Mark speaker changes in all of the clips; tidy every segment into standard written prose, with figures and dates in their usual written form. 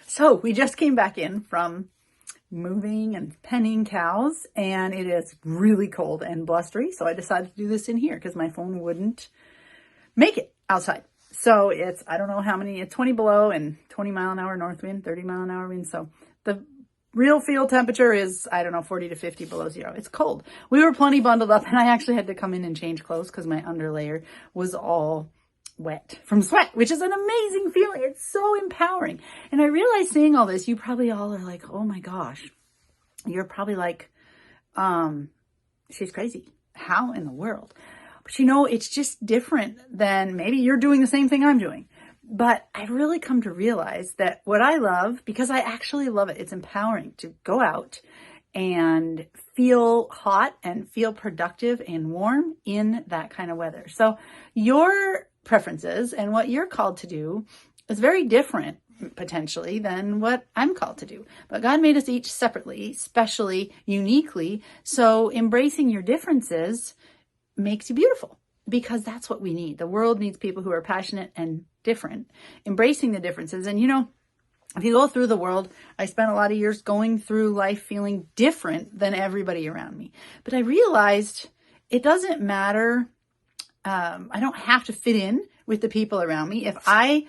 Speaker 1: So we just came back in from moving and penning cows, and it is really cold and blustery. So I decided to do this in here because my phone wouldn't make it outside. So it's, I don't know how many, it's 20 below and 20 mile an hour north wind, 30 mile an hour wind. So the real field temperature is, I don't know, 40 to 50 below zero. It's cold. We were plenty bundled up, and I actually had to come in and change clothes because my underlayer was all wet from sweat, which is an amazing feeling. It's so empowering. And I realize saying all this, you probably all are like, oh my gosh, you're probably like, she's crazy. How in the world? But you know, it's just different than maybe you're doing the same thing I'm doing. But I've really come to realize that what I love, because I actually love it, it's empowering to go out and feel hot and feel productive and warm in that kind of weather. So your preferences and what you're called to do is very different potentially than what I'm called to do. But God made us each separately, specially, uniquely. So embracing your differences makes you beautiful, because that's what we need. The world needs people who are passionate and different, embracing the differences. And you know, if you go through the world, I spent a lot of years going through life feeling different than everybody around me. But I realized it doesn't matter. I don't have to fit in with the people around me. If I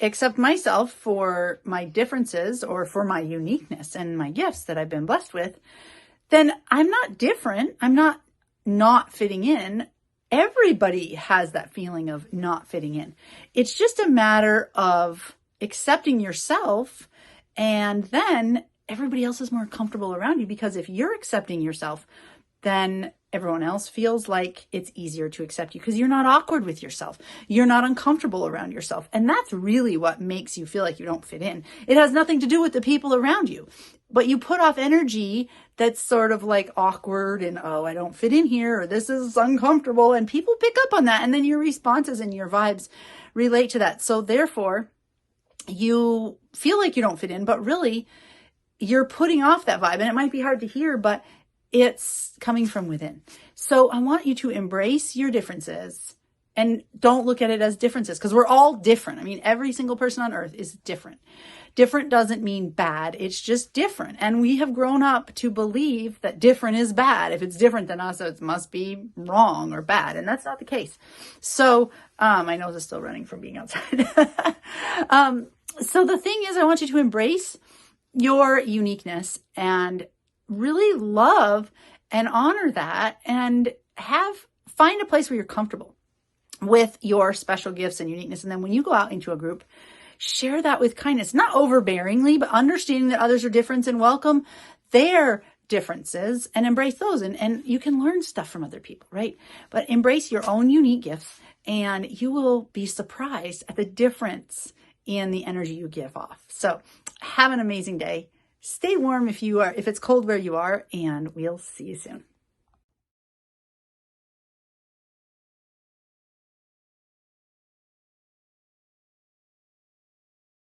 Speaker 1: accept myself for my differences or for my uniqueness and my gifts that I've been blessed with, then I'm not different. I'm not fitting in. Everybody has that feeling of not fitting in. It's just a matter of accepting yourself, and then everybody else is more comfortable around you, because if you're accepting yourself, then everyone else feels like it's easier to accept you because you're not awkward with yourself. You're not uncomfortable around yourself. And that's really what makes you feel like you don't fit in. It has nothing to do with the people around you, but you put off energy that's sort of like awkward and, oh, I don't fit in here, or this is uncomfortable. And people pick up on that. And then your responses and your vibes relate to that. So therefore, you feel like you don't fit in, but really you're putting off that vibe. And it might be hard to hear, but it's coming from within. So I want you to embrace your differences and don't look at it as differences, because we're all different. I mean, every single person on earth is different. Different doesn't mean bad. It's just different. And we have grown up to believe that different is bad. If it's different than us, it must be wrong or bad. And that's not the case. So my nose is still running from being outside. So the thing is, I want you to embrace your uniqueness and really love and honor that, and find a place where you're comfortable with your special gifts and uniqueness. And then when you go out into a group, share that with kindness, not overbearingly, but understanding that others are different, and welcome their differences and embrace those. And you can learn stuff from other people, right? But embrace your own unique gifts, and you will be surprised at the difference in the energy you give off. So have an amazing day. Stay warm if it's cold where you are, and we'll see you soon.